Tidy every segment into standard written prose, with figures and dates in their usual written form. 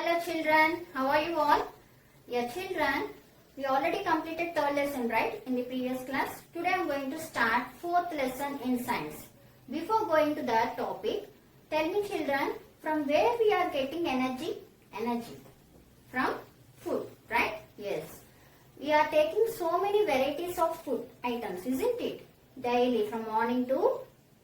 Hello children, how are you all? Yeah children, we already completed third lesson right in the previous class. Today I am going to start fourth lesson in science. Before going to that topic, tell me children, from where we are getting energy? Energy from food, right? Yes. We are taking so many varieties of food items, isn't it? Daily from morning to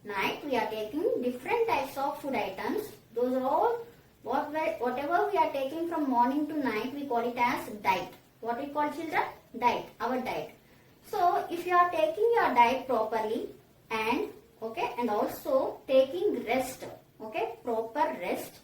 night we are taking different types of food items. Those are all whatever we are taking from morning to night, we call it as diet. What we call children? Diet, our diet. So if you are taking your diet properly and also taking rest, proper rest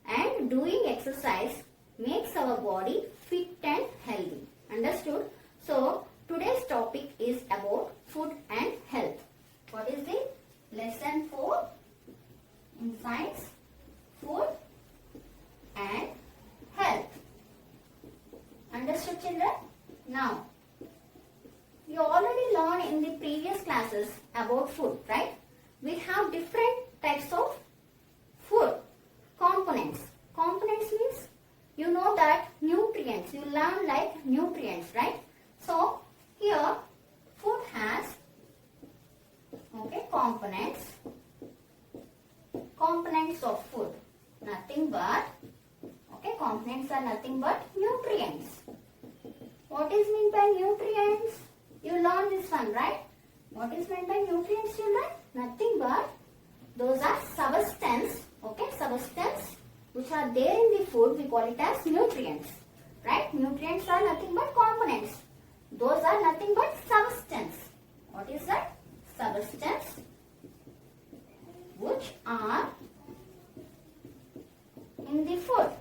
and doing exercise makes our body fit and healthy. Understood? So today's topic is about food and health. What is the lesson 4 in science? Food and health. Understood children? Now, you already learned in the previous classes about food, right? We have different types of food components. Components means you know that nutrients. You learn like nutrients, right? So, here food has components. Components of food. Nothing but components are nothing but nutrients. What is meant by nutrients? You learn this one, right? What is meant by nutrients, children? Nothing but those are substance, substance which are there in the food. We call it as nutrients, right? Nutrients are nothing but components. Those are nothing but substance. What is that? Substance which are in the food.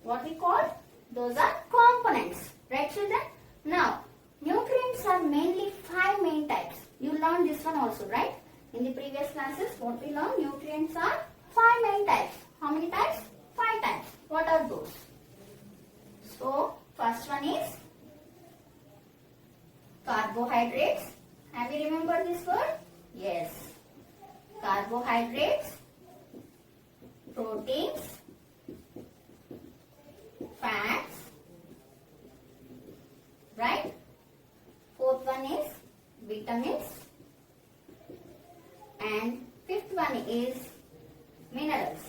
What we call? Those are components. Right children? Now, nutrients are mainly 5 main types. You learned this one also, right? In the previous classes, what we learned? Nutrients are 5 main types. How many types? 5 types. What are those? So, first one is carbohydrates. Have you remembered this word? Yes. Carbohydrates, proteins, fats, right? Fourth one is vitamins and fifth one is minerals.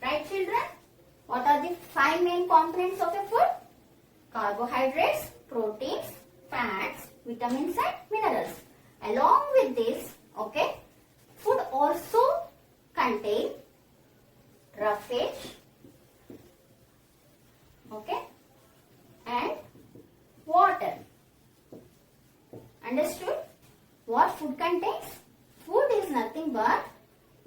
Right children? What are the 5 main components of a food? Carbohydrates, proteins, fats, vitamins and minerals. Along with this, food also contain roughage, and water. Understood? What food contains? Food is nothing but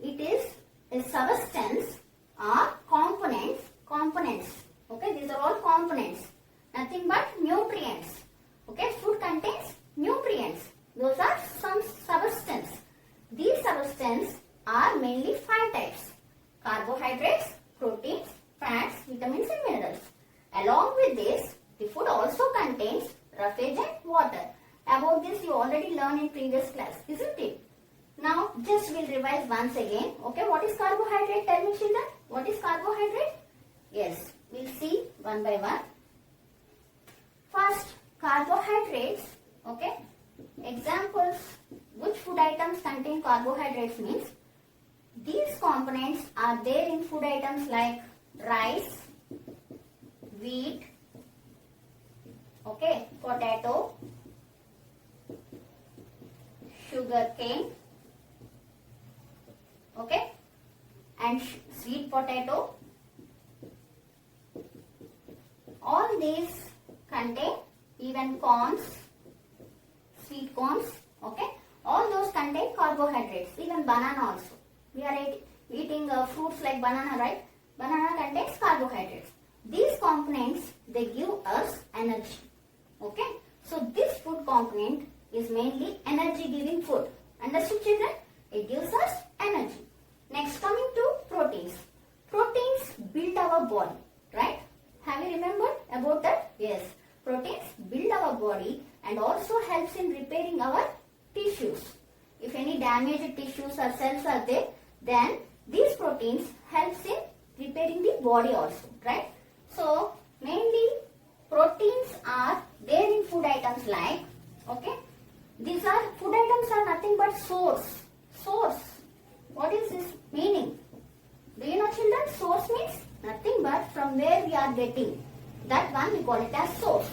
it is a substance or components. These are all components. Nothing but nutrients. Food contains nutrients. Those are some substance. These substances are mainly 5 types. Carbohydrates, proteins, fats, vitamins and minerals. Along with this, the food also contains roughage and water. About this you already learned in previous class, isn't it? Now, just we'll revise once again. What is carbohydrate? Tell me children. What is carbohydrate? Yes, we'll see one by one. First, carbohydrates. Examples. Which food items contain carbohydrates means these components are there in food items like rice, wheat, potato, sugarcane, and sweet potato. All these contain, even corns, sweet corns, all those contain carbohydrates. Even banana also. We are eating fruits like banana, right? Banana contains carbohydrates. These components, they give us energy. So this food component is mainly energy giving food. Understood children? It gives us energy. Next, coming to proteins. Proteins build our body, right? Have you remembered about that? Yes. Proteins build our body and also helps in repairing our tissues. If any damaged tissues or cells are there, then these proteins helps in there in the body also, right? So mainly proteins are there in food items like, okay, these are food items are nothing but source. Source. What is this meaning? Do you know, children? Source means nothing but from where we are getting. That one we call it as source.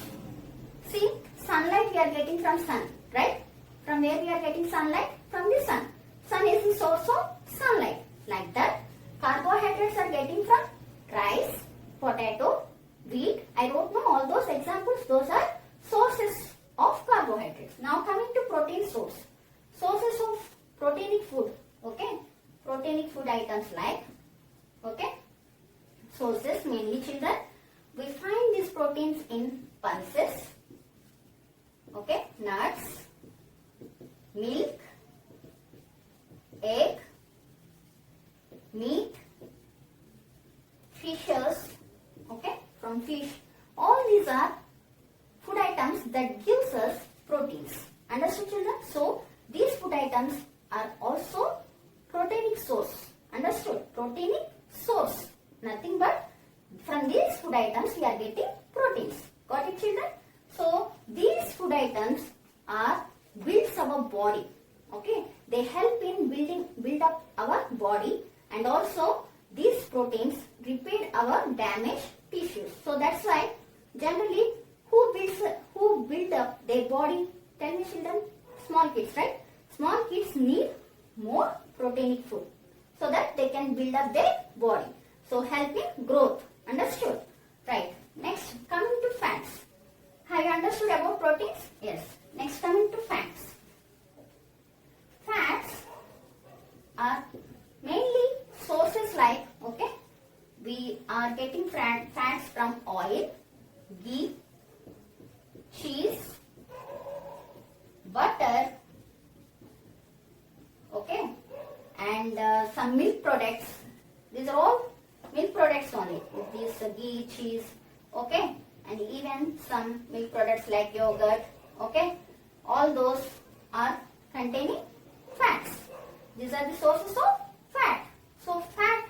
See, sunlight we are getting from sun, right? From where we are getting sunlight? From the sun. Sun is the source of sunlight. Like that, carbohydrates are getting from rice, potato, wheat. I don't know all those examples. Those are sources of carbohydrates. Now coming to protein source. Sources of proteinic food. Okay. Proteinic food items like, okay, sources mainly, children. We find these proteins in pulses, okay, nuts, milk, egg, meat, fishes, okay, from fish. All these are food items that gives us proteins. Understood, children? So these food items are also proteinic source. Understood? Proteinic source. Nothing but from these food items we are getting proteins. Got it, children? So these food items are builds our body. Okay, they help in build up our body, and also these proteins repair our damaged tissues. So that's why generally who build up their body? Tell me, children. Small kids, right? Small kids need more proteinic food so that they can build up their body. So help in growth. Understood? Right. Next, coming to fats. Have you understood about proteins? Yes. Next, coming to fats. Fats are mainly sources like, okay, we are getting fats from oil, ghee, cheese, butter, okay, and some milk products. These are all milk products only. These ghee, cheese, okay, and even some milk products like yogurt, okay. All those are containing fats. These are the sources of fat. So fat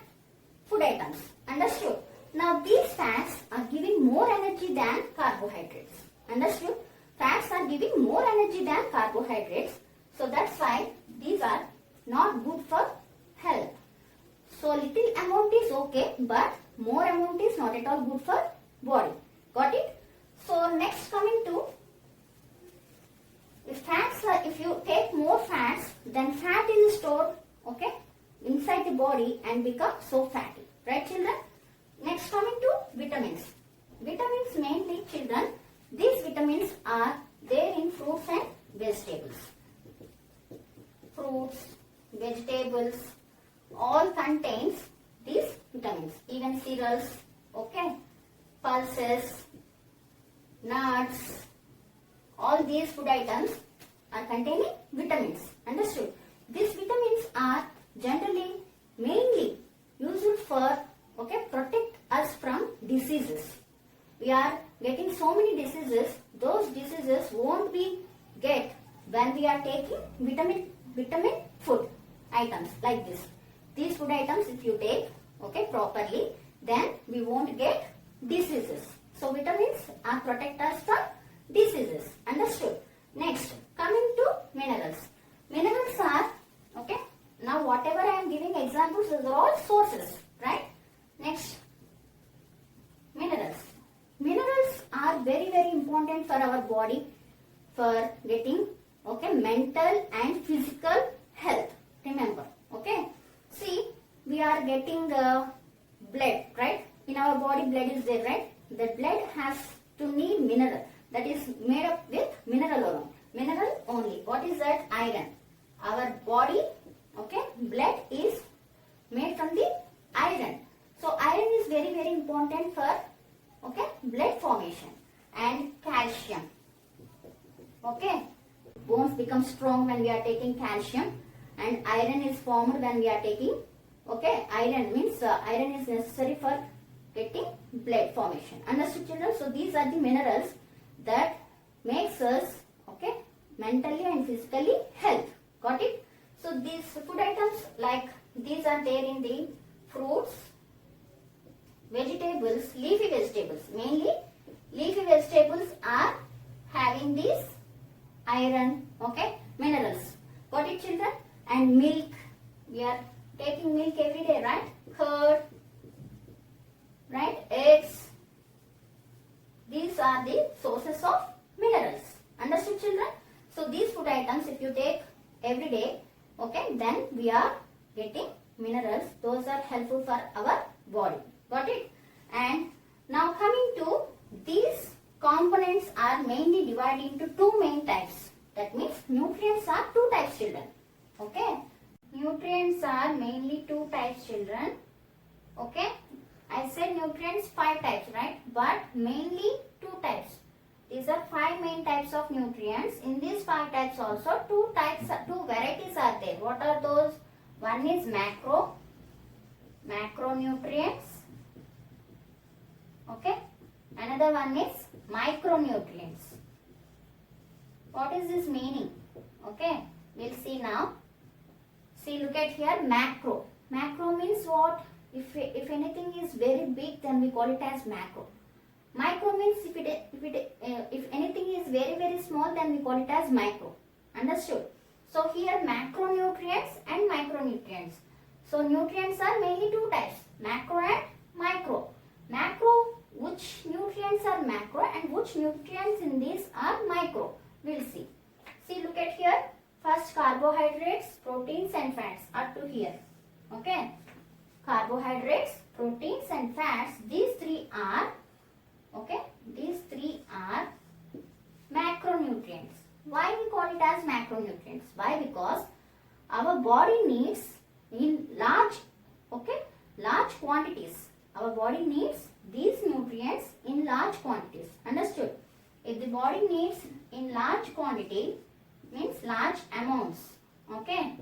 food items. Understood? Now these fats are giving more energy than carbohydrates. Understood? Fats are giving more energy than carbohydrates. So that's why these are not good for health. So little amount is okay, but more amount is not at all good for body. Got it? So next coming to, if you take more fats, then fat is stored, okay, inside the body and become so fatty. Right, children? Next coming to vitamins. Vitamins mainly, children, these vitamins are there in fruits and vegetables. Fruits, vegetables, all contains these vitamins. Even cereals, okay, pulses, nuts, all these food items are containing vitamins. Understood? These vitamins are generally mainly used for, okay, protect us from diseases. We are getting so many diseases. Those diseases won't be get when we are taking vitamin food items like this. These food items if you take, okay, properly, then we won't get diseases. So vitamins are protect us from diseases. Understood? Next, coming to minerals. Minerals are, okay, now whatever I am giving examples, those are all sources, right? Next, minerals. Minerals are very, very important for our body for getting, okay, mental and physical health. Remember, okay. See, we are getting blood, right? In our body, blood is there, right? The blood has to need mineral. That is made up with mineral alone. Mineral only. What is that? Iron. Our body, okay, blood is made from the iron. So iron is very, very important for, okay, blood formation. And calcium. Okay. Bones become strong when we are taking calcium, and iron is formed when we are taking, okay, iron means iron is necessary for getting blood formation. Understood, children? So these are the minerals that makes us, okay, mentally and physically health. Got it? So these food items like these are there in the fruits, vegetables, leafy vegetables, mainly leafy vegetables are having this iron, okay, minerals. Got it, children? And milk, we are taking milk every day, right? Curd, right? Eggs. These are the sources of minerals. Understood, children? So these food items, if you take every day, okay, then we are getting minerals. Those are helpful for our body. Got it? And now coming to these components are mainly divided into two main types. That means nutrients are two types, children. Okay? Nutrients are mainly two types, children. Okay? I said nutrients 5 types, right? But mainly 2 types. These are 5 main types of nutrients. In these 5 types also 2 varieties are there. What are those? One is macronutrients. Okay? Another one is micronutrients. What is this meaning? Okay? We'll see now. See, look at here, macro. Macro means what? If anything is very big, then we call it as macro. Micro means if anything is very, very small, then we call it as micro. Understood? So here macronutrients and micronutrients. So nutrients are mainly 2 types, macro and micro. Macro, which nutrients are macro and which nutrients in these are micro. We'll see. See, look at here. First, carbohydrates, proteins and fats up to here. Okay? Carbohydrates, proteins and fats, these 3 are, okay, these 3 are macronutrients. Why we call it as macronutrients? Why? Because our body needs in large quantities. Our body needs these nutrients in large quantities. Understood? If the body needs in large quantity, means large amounts, okay,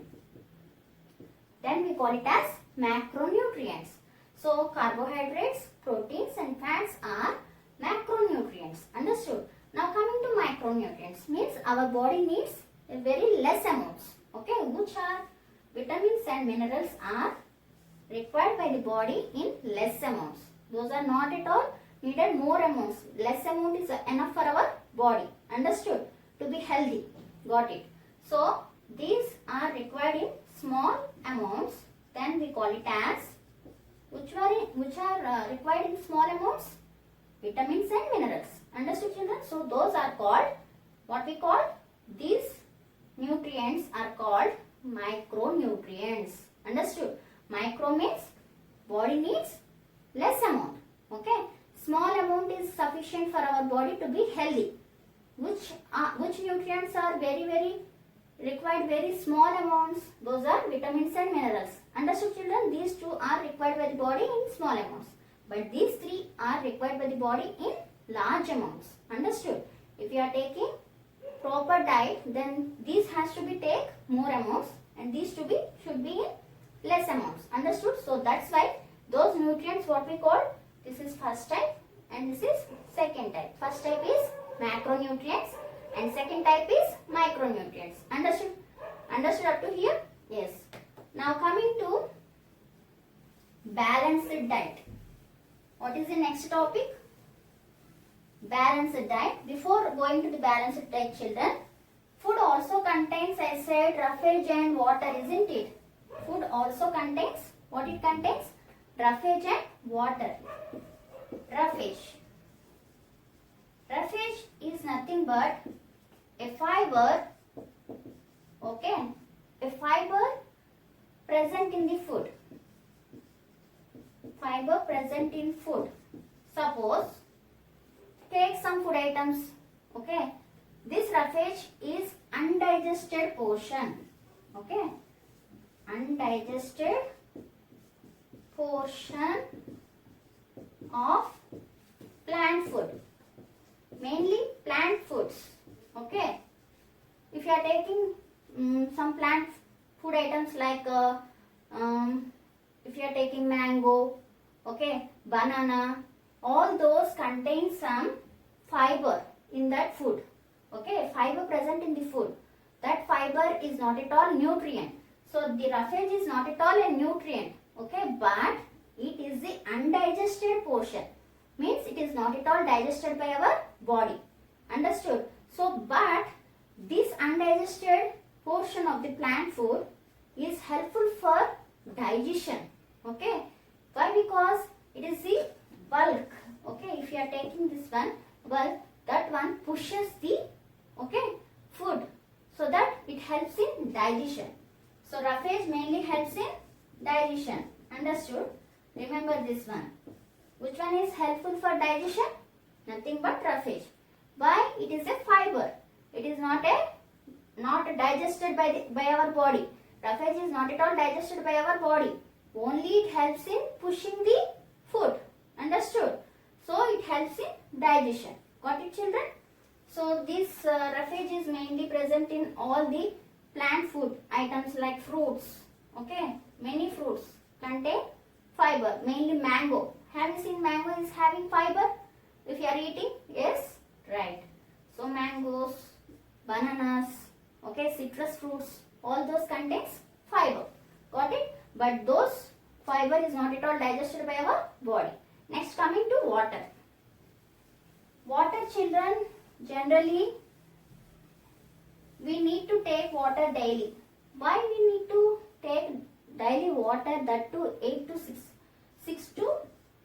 then we call it as macronutrients. So carbohydrates, proteins and fats are macronutrients. Understood? Now coming to micronutrients, means our body needs a very less amounts, okay, which are vitamins and minerals are required by the body in less amounts. Those are not at all needed more amounts. Less amount is enough for our body. Understood? To be healthy. Got it? So these are required in small amounts. Then we call it as which are required in small amounts? Vitamins and minerals. Understood, children? So those are called, what we call, these nutrients are called micronutrients. Understood? Micro means body needs less amount. Okay? Small amount is sufficient for our body to be healthy. Which nutrients are very, very required very small amounts? Those are vitamins and minerals. Understood, children? These 2 are required by the body in small amounts. But these 3 are required by the body in large amounts. Understood? If you are taking proper diet, then these has to be take more amounts and these should be in less amounts. Understood? So that's why those nutrients, what we call, this is first type and this is second type. First type is macronutrients and second type is micronutrients. Understood? Understood up to here? Yes. Now coming to balanced diet. What is the next topic? Balanced diet. Before going to the balanced diet, children, food also contains, I said, roughage and water, isn't it? Food also contains, what it contains? Roughage and water. Roughage. Roughage is nothing but a fiber, okay, a fiber present in the food. Fiber present in food. Suppose, take some food items, okay. This roughage is undigested portion, okay. Undigested portion of plant food. Mainly plant foods, okay. If you are taking some plant food items like if you are taking mango, okay, banana, all those contain some fiber in that food, okay, fiber present in the food. That fiber is not at all nutrient. So the roughage is not at all a nutrient, okay, but it is the undigested undigested portion. Means it is not at all digested by our body. Understood? So, but this undigested portion of the plant food is helpful for digestion. Okay? Why? Because it is the bulk. Okay? If you are taking this one, bulk, that one pushes the food, so that it helps in digestion. So, roughage mainly helps in digestion. Understood? Remember this one. Which one is helpful for digestion? Nothing but roughage. Why? It is a fiber. It is not digested by our body. Roughage is not at all digested by our body. Only it helps in pushing the food. Understood? So it helps in digestion. Got it, children? So this roughage is mainly present in all the plant food items like fruits. Okay, many fruits contain fiber. Mainly mango. Have you seen mango is having fiber? If you are eating, yes, right. So mangoes, bananas, okay, citrus fruits, all those contains fiber. Got it? But those fiber is not at all digested by our body. Next, coming to water. Water, children, generally we need to take water daily. Why we need to take daily water? That to 6 to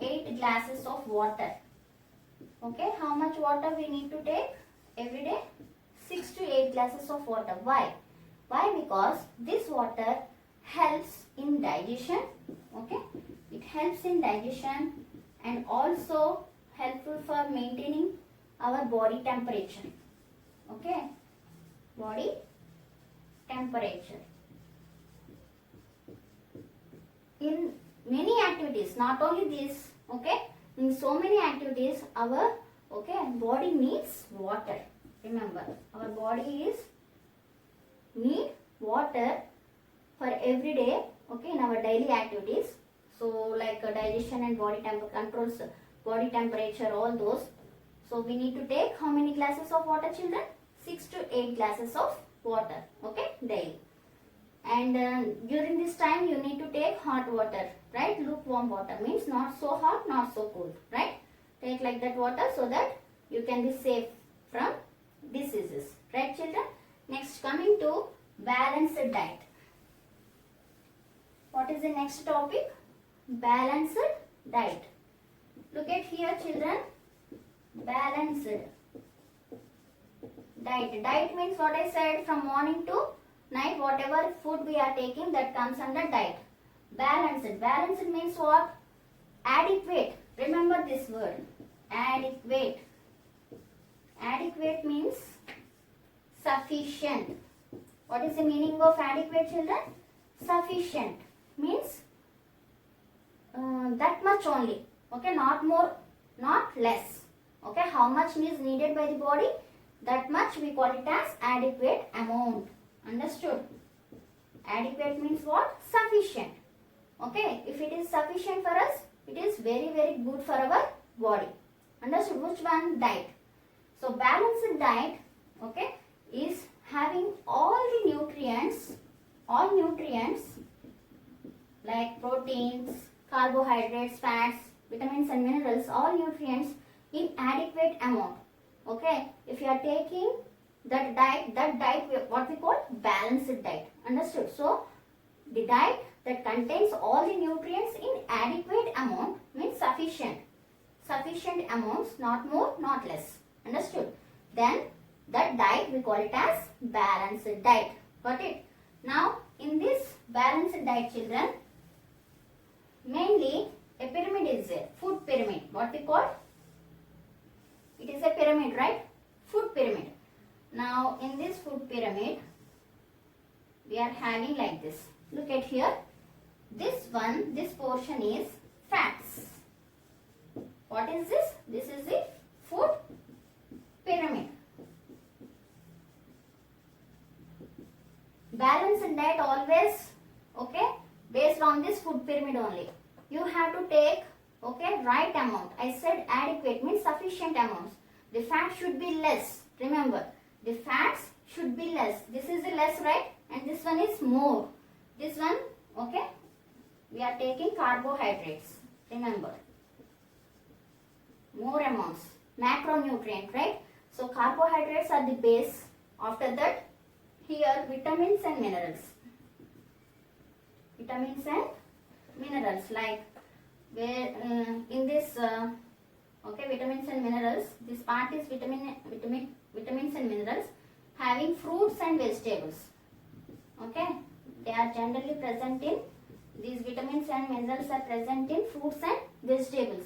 8 glasses of water. Okay, how much water we need to take every day? 6 to 8 glasses of water. Why? Why? Because this water helps in digestion. Okay, it helps in digestion and also helpful for maintaining our body temperature. Okay, body temperature. In many activities, not only this, okay, in so many activities our body needs water. Remember, our body need water for every day, okay, in our daily activities. So like digestion and body controls body temperature, all those. So we need to take how many glasses of water, children? 6 to 8 glasses of water, okay, daily. And during this time you need to take hot water, right? Lukewarm water means not so hot, not so cold, right? Take like that water so that you can be safe from diseases, right, children? Next, coming to balanced diet. What is the next topic? Balanced diet. Look at here, children. Balanced diet. Diet means what I said, from morning to night, whatever food we are taking, that comes under diet. Balanced. Balanced means what? Adequate. Remember this word. Adequate. Adequate means sufficient. What is the meaning of adequate, children? Sufficient means that much only. Okay, not more, not less. Okay, how much is needed by the body? That much we call it as adequate amount. Understood? Adequate means what? Sufficient. Okay, if it is sufficient for us, it is very, very good for our body. Understood? Which one? Diet. So balanced diet, okay, is having all the nutrients, like proteins, carbohydrates, fats, vitamins and minerals, all nutrients in adequate amount. Okay, if you are taking that diet what we call balanced diet. Understood? So the diet that contains all the nutrients in adequate amount means sufficient amounts, not more, not less. Understood? Then that diet we call it as balanced diet. Got it? Now in this balanced diet, children, mainly a pyramid is there. Food pyramid. What we call? It is a pyramid, right? Food pyramid. Now in this food pyramid, we are having like this. Look at here. This portion is fats. What is this? This is the food pyramid. Balanced diet always, okay, based on this food pyramid only. You have to take, okay, right amount. I said adequate means sufficient amounts. The fat should be less. Remember, the fats should be less. This is the less, right? And this one is more. This one, okay, we are taking carbohydrates. Remember, more amounts, macronutrient, right? So carbohydrates are the base. After that, here vitamins and minerals. Vitamins and minerals, like where in this vitamins and minerals, this part is vitamins and minerals having fruits and vegetables. Okay, they are generally present in, these vitamins and minerals are present in fruits and vegetables.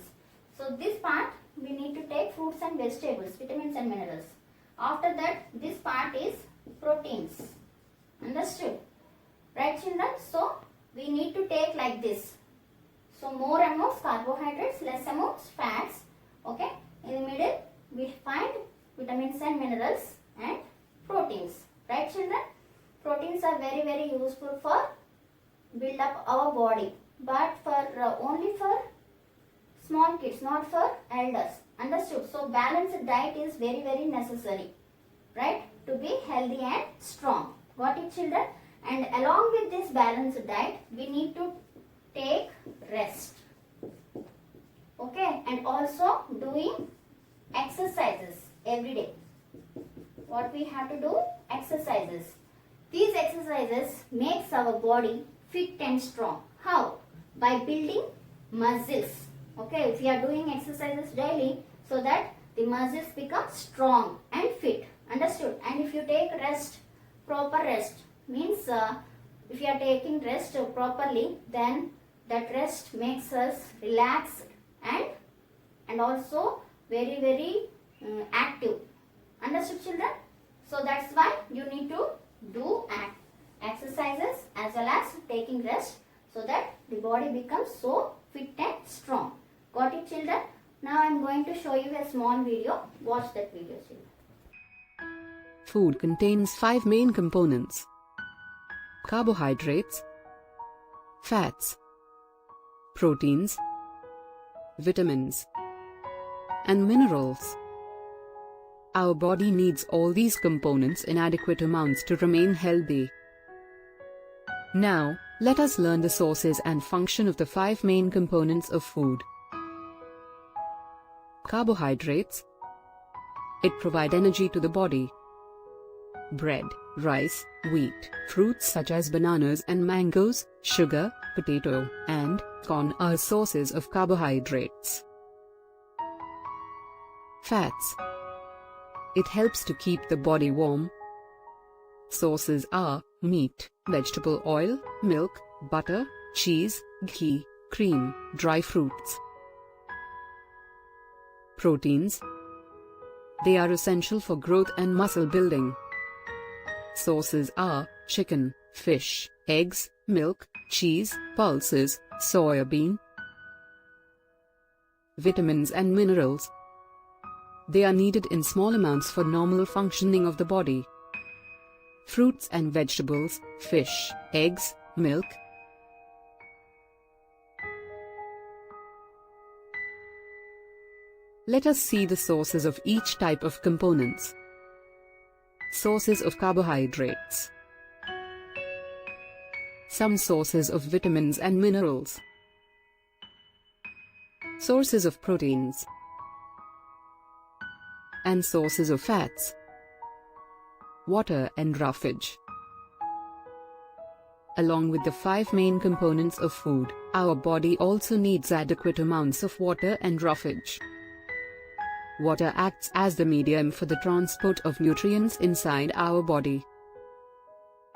So this part we need to take fruits and vegetables, vitamins and minerals. After that, this part is proteins. Understood? Right, children? So we need to take like this. So more amounts carbohydrates, less amounts fats. Okay. In the middle we find vitamins and minerals and proteins. Right, children? Proteins are very, very useful for build up our body, but for only for small kids, not for elders. Understood? So balanced diet is very, very necessary, right, to be healthy and strong. Got it, children? And along with this balanced diet, we need to take rest. Okay, and also doing exercises every day. What we have to do? Exercises. These exercises makes our body fit and strong. How? By building muscles. Okay, if you are doing exercises daily, so that the muscles become strong and fit. Understood? And if you take rest, proper rest, means if you are taking rest properly, then that rest makes us relaxed and also very, very active. Understood, children? So that's why you need to do exercises as well as taking rest, so that the body becomes so fit and strong. Got it, children? Now I am going to show you a small video. Watch that video, children. Food contains 5 main components: carbohydrates, fats, proteins, vitamins, and minerals. Our body needs all these components in adequate amounts to remain healthy. Now, let us learn the sources and function of the 5 main components of food. Carbohydrates. It provides energy to the body. Bread, rice, wheat, fruits such as bananas and mangoes, sugar, potato, and corn are sources of carbohydrates. Fats. It helps to keep the body warm. Sources are meat, vegetable oil, milk, butter, cheese, ghee, cream, dry fruits. Proteins. They are essential for growth and muscle building. Sources are chicken, fish, eggs, milk, cheese, pulses, soya bean. Vitamins and minerals. They are needed in small amounts for normal functioning of the body. Fruits and vegetables, fish, eggs, milk. Let us see the sources of each type of components. Sources of carbohydrates. Some sources of vitamins and minerals. Sources of proteins. And sources of fats. Water and roughage. Along with the 5 main components of food, our body also needs adequate amounts of water and roughage. Water acts as the medium for the transport of nutrients inside our body.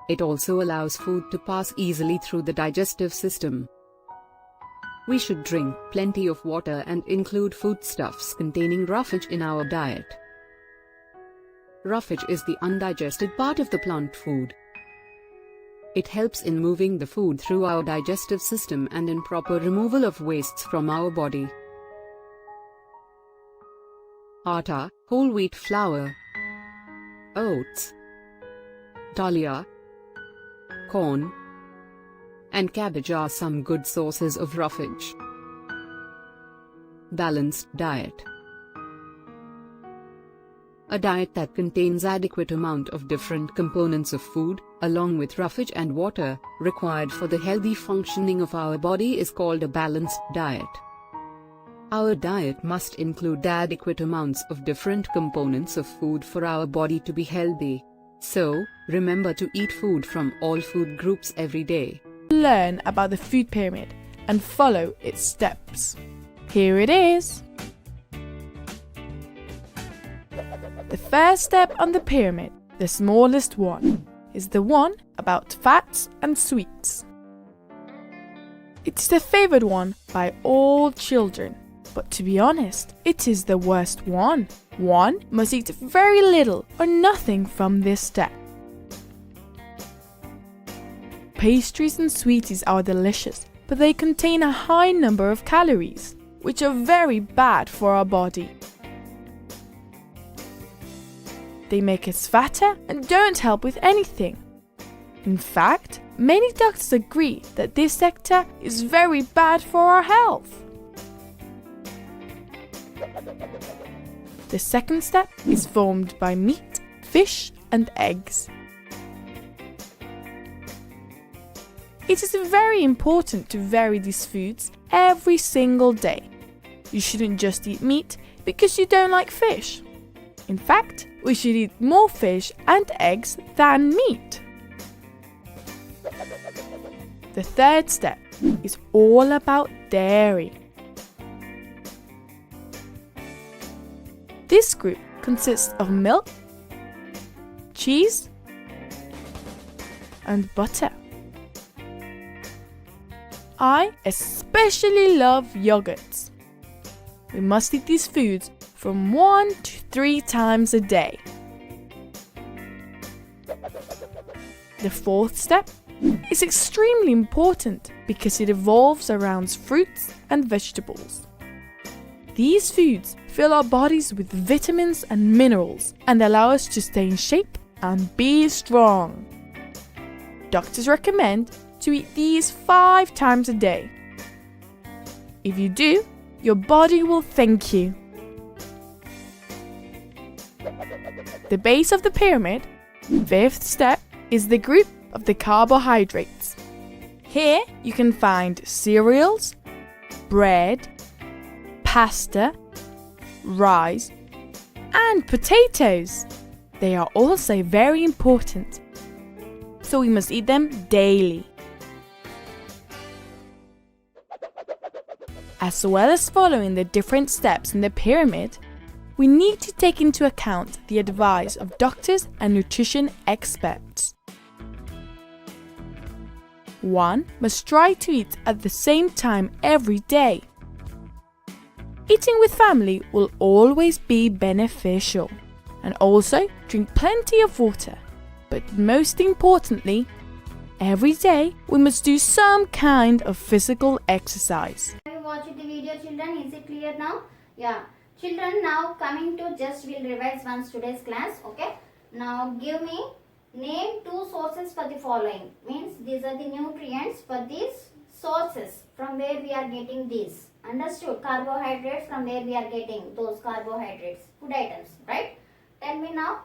It also allows food to pass easily through the digestive system. We should drink plenty of water and include foodstuffs containing roughage in our diet. Roughage is the undigested part of the plant food. It helps in moving the food through our digestive system and in proper removal of wastes from our body. Atta, whole wheat flour, oats, dalia, corn, and cabbage are some good sources of roughage. Balanced diet. A diet that contains adequate amount of different components of food, along with roughage and water, required for the healthy functioning of our body is called a balanced diet. Our diet must include adequate amounts of different components of food for our body to be healthy. So, remember to eat food from all food groups every day. Learn about the food pyramid and follow its steps. Here it is. The first step on the pyramid, the smallest one, is the one about fats and sweets. It is the favored one by all children, but to be honest, it is the worst one. One must eat very little or nothing from this step. Pastries and sweeties are delicious, but they contain a high number of calories, which are very bad for our body. They make us fatter and don't help with anything. In fact, many doctors agree that this sector is very bad for our health. The second step is formed by meat, fish, and eggs. It is very important to vary these foods every single day. You shouldn't just eat meat because you don't like fish. In fact, we should eat more fish and eggs than meat. The third step is all about dairy. This group consists of milk, cheese, and butter. I especially love yogurts. We must eat these foods from 1 to 3 times a day. The fourth step is extremely important because it revolves around fruits and vegetables. These foods fill our bodies with vitamins and minerals and allow us to stay in shape and be strong. Doctors recommend to eat these 5 times a day. If you do, your body will thank you. The base of the pyramid, fifth step, is the group of the carbohydrates. Here you can find cereals, bread, pasta, rice, and potatoes. They are also very important, so we must eat them daily. As well as following the different steps in the pyramid, we need to take into account the advice of doctors and nutrition experts. One must try to eat at the same time every day. Eating with family will always be beneficial, and also drink plenty of water. But most importantly, every day we must do some kind of physical exercise. Have you watched the video, children? Is it clear now? Yeah. Children, now coming to just we'll revise once today's class. Okay. Now give me name 2 sources for the following. Means these are the nutrients for these sources from where we are getting these. Understood? Carbohydrates, from where we are getting those carbohydrates. Food items, right? Tell me now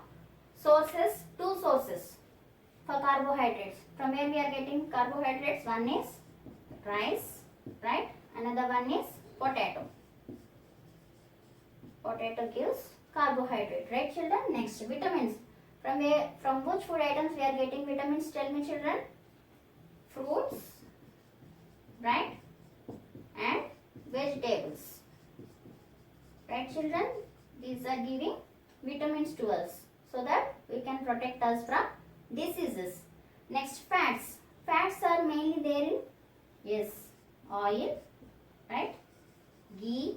sources, 2 sources for carbohydrates. From where we are getting carbohydrates? One is rice, right? Another one is potato. Potato gives carbohydrate, right children? Next, vitamins. From which food items we are getting vitamins? Tell me children. Fruits, right? And vegetables, right children? These are giving vitamins to us so that we can protect us from diseases. Next, fats. Fats are mainly there in, yes, oil, right? Ghee,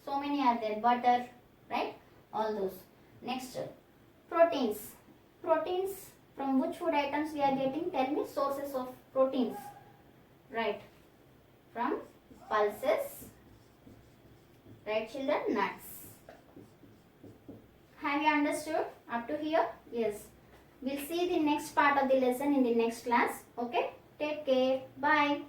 so many are there, butter, right? All those. Next, proteins. Proteins, from which food items we are getting? Tell me sources of proteins, right? From pulses, right children? Nuts. Have you understood up to here? Yes. We'll see the next part of the lesson in the next class. Okay. Take care. Bye.